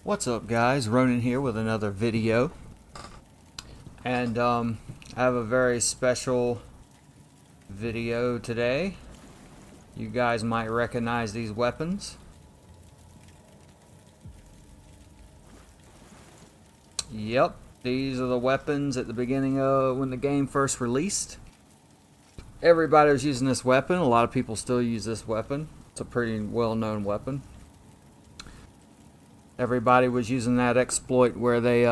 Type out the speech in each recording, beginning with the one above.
What's up, guys? Ronan here with another video, and I have a very special video today. You guys might recognize these weapons. Yep, these are the weapons at the beginning of when the game first released. Everybody was using this weapon. A lot of people still use this weapon. It's a pretty well-known weapon. Everybody was using that exploit where they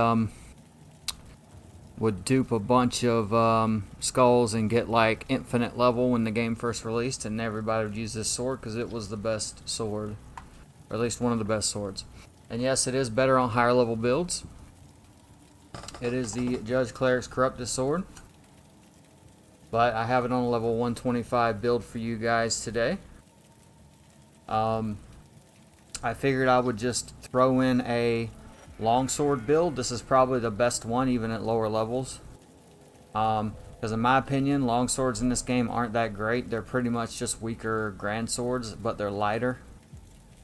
would dupe a bunch of skulls and get like infinite level when the game first released, and everybody would use this sword because it was the best sword, or at least one of the best swords. And yes, it is better on higher level builds. It is the Judge Clerics Corrupted Sword, but I have it on a level 125 build for you guys today. I figured I would just throw in a longsword build. This is probably the best one, even at lower levels. Because in my opinion, longswords in this game aren't that great. They're pretty much just weaker grand swords, but they're lighter.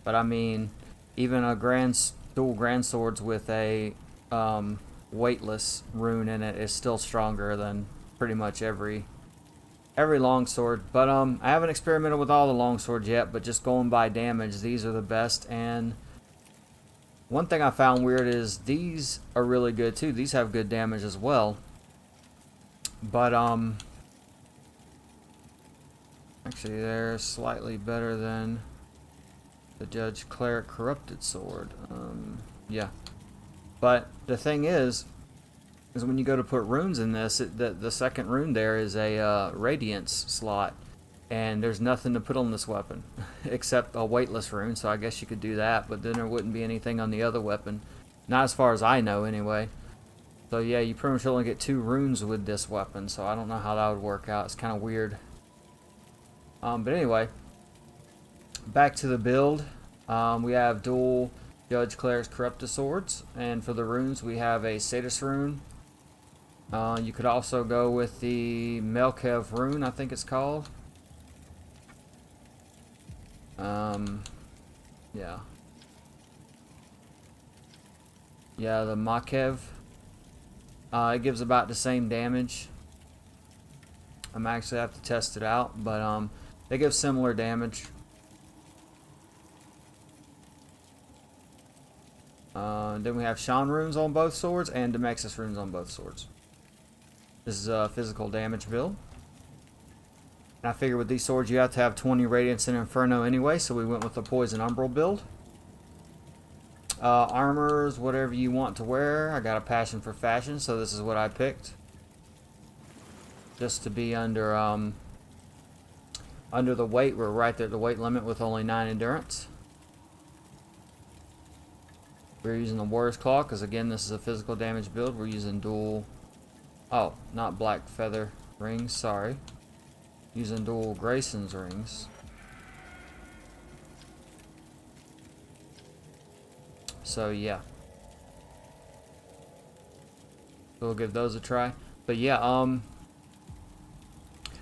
But I mean, even a dual grand swords with a weightless rune in it is still stronger than pretty much every longsword. But I haven't experimented with all the longswords yet, but just going by damage, these are the best. And one thing I found weird is these are really good too. These have good damage as well. But actually they're slightly better than the Judge Cleric Corrupted Sword. Yeah. But the thing is when you go to put runes in this, the second rune there is a radiance slot, and there's nothing to put on this weapon except a weightless rune, so I guess you could do that, but then there wouldn't be anything on the other weapon, not as far as I know anyway. So yeah, you pretty much only get 2 runes with this weapon, so I don't know how that would work out. It's kind of weird. But anyway, back to the build. We have dual Judge Clerics Corrupted Swords, and for the runes we have a Satis rune. You could also go with the Melkev rune, I think it's called. Yeah. Yeah, the Makev. It gives about the same damage. I'm actually have to test it out, but they give similar damage. Then we have Shan runes on both swords and Demexis runes on both swords. This is a physical damage build. And I figured with these swords you have to have 20 Radiance and Inferno anyway, so we went with the Poison Umbral build. Armors, whatever you want to wear. I got a passion for fashion, so this is what I picked. Just to be under the weight. We're right there at the weight limit with only 9 endurance. We're using the Warrior's Claw because, again, this is a physical damage build. We're using dual... Oh, not Black Feather rings, sorry. Using dual Grayson's rings. So, yeah. We'll give those a try. But, yeah,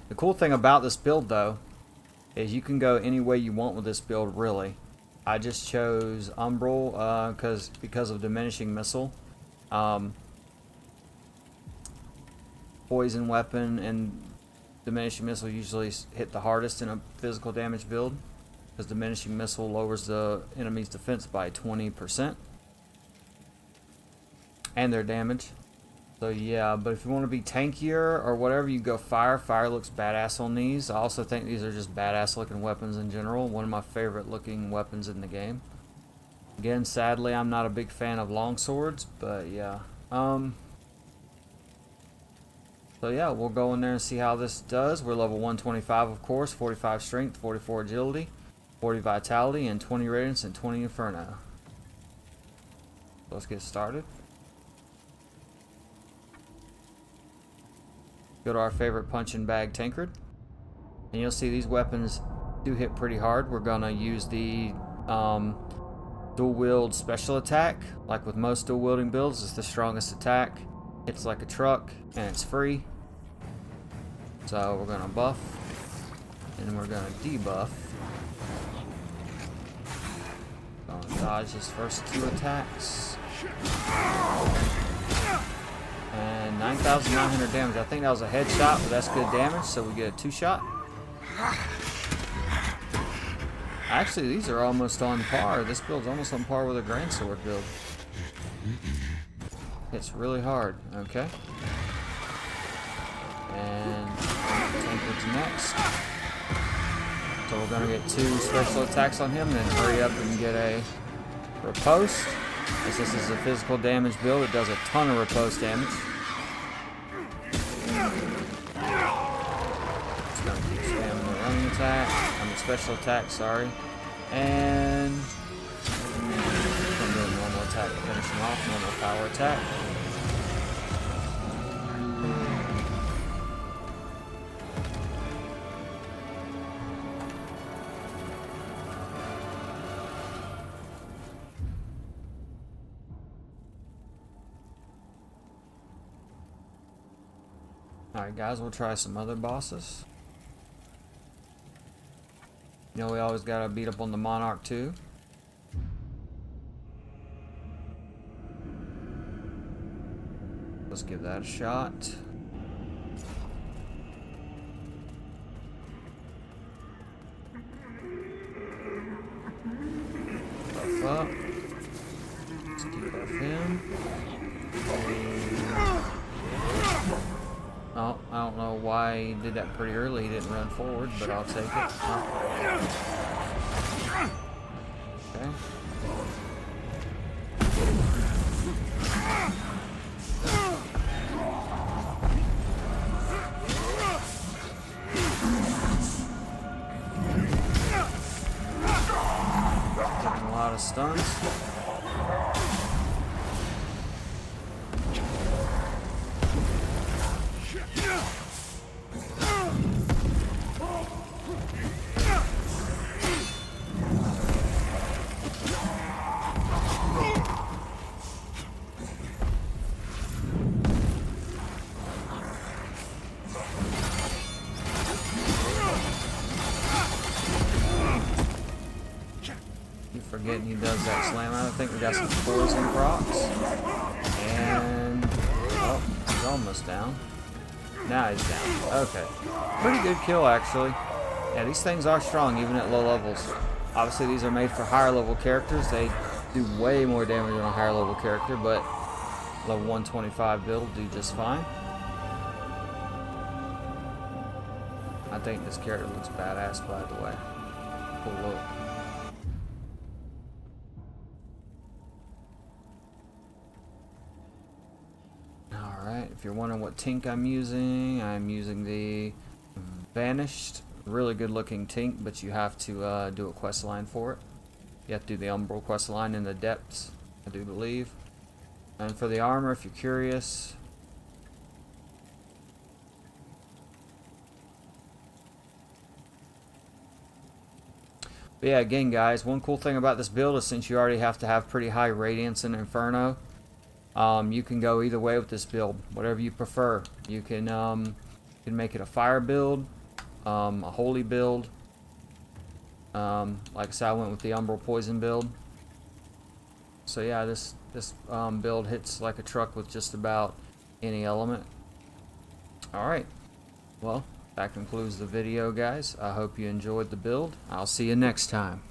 the cool thing about this build, though, is you can go any way you want with this build, really. I just chose Umbral because of Diminishing Missile. Poison weapon and Diminishing Missile usually hit the hardest in a physical damage build, because Diminishing Missile lowers the enemy's defense by 20% and their damage. So yeah, but if you want to be tankier or whatever, you go Fire. Fire looks badass on these. I also think these are just badass looking weapons in general. One of my favorite looking weapons in the game. Again, sadly, I'm not a big fan of longswords, but yeah. So yeah, we'll go in there and see how this does. We're level 125, of course, 45 strength, 44 agility, 40 vitality, and 20 radiance and 20 inferno. Let's get started. Go to our favorite punching bag, Tankard, and you'll see these weapons do hit pretty hard. We're gonna use the dual wield special attack. Like with most dual wielding builds, it's the strongest attack. It's like a truck and it's free. So we're gonna buff and we're gonna debuff. Gonna dodge his first 2 attacks. And 9,900 damage. I think that was a headshot, but that's good damage, so we get a 2-shot. Actually, these are almost on par. This build's almost on par with a Grand Sword build. It's really hard. Okay. And tank is next. So we're gonna get 2 special attacks on him, then hurry up and get a riposte. As this is a physical damage build, it does a ton of riposte damage. Just gonna keep spamming the running attack. The special attack, sorry. And I'm doing a normal attack to finish him off, normal power attack. Alright guys, we'll try some other bosses. You know we always gotta beat up on the Monarch too. Let's give that a shot. Buff up. Let's debuff him. Oh, I don't know why he did that pretty early. He didn't run forward, but I'll take it. Okay. Getting a lot of stuns. Forgetting he does that slam out. I think we got some poison procs. And oh, he's almost down. Now he's down. Okay. Pretty good kill actually. Yeah, these things are strong even at low levels. Obviously these are made for higher level characters. They do way more damage than a higher level character, but level 125 build will do just fine. I think this character looks badass by the way. Cool look. If you're wondering what tink I'm using the Vanished. Really good looking tink, but you have to do a quest line for it. You have to do the Umbral quest line in the depths, I do believe. And for the armor, if you're curious, but yeah, again guys, one cool thing about this build is since you already have to have pretty high Radiance in Inferno, you can go either way with this build, whatever you prefer. You can make it a fire build, a holy build. Like I said, I went with the Umbral Poison build. So yeah, this build hits like a truck with just about any element. Alright, well, that concludes the video guys. I hope you enjoyed the build. I'll see you next time.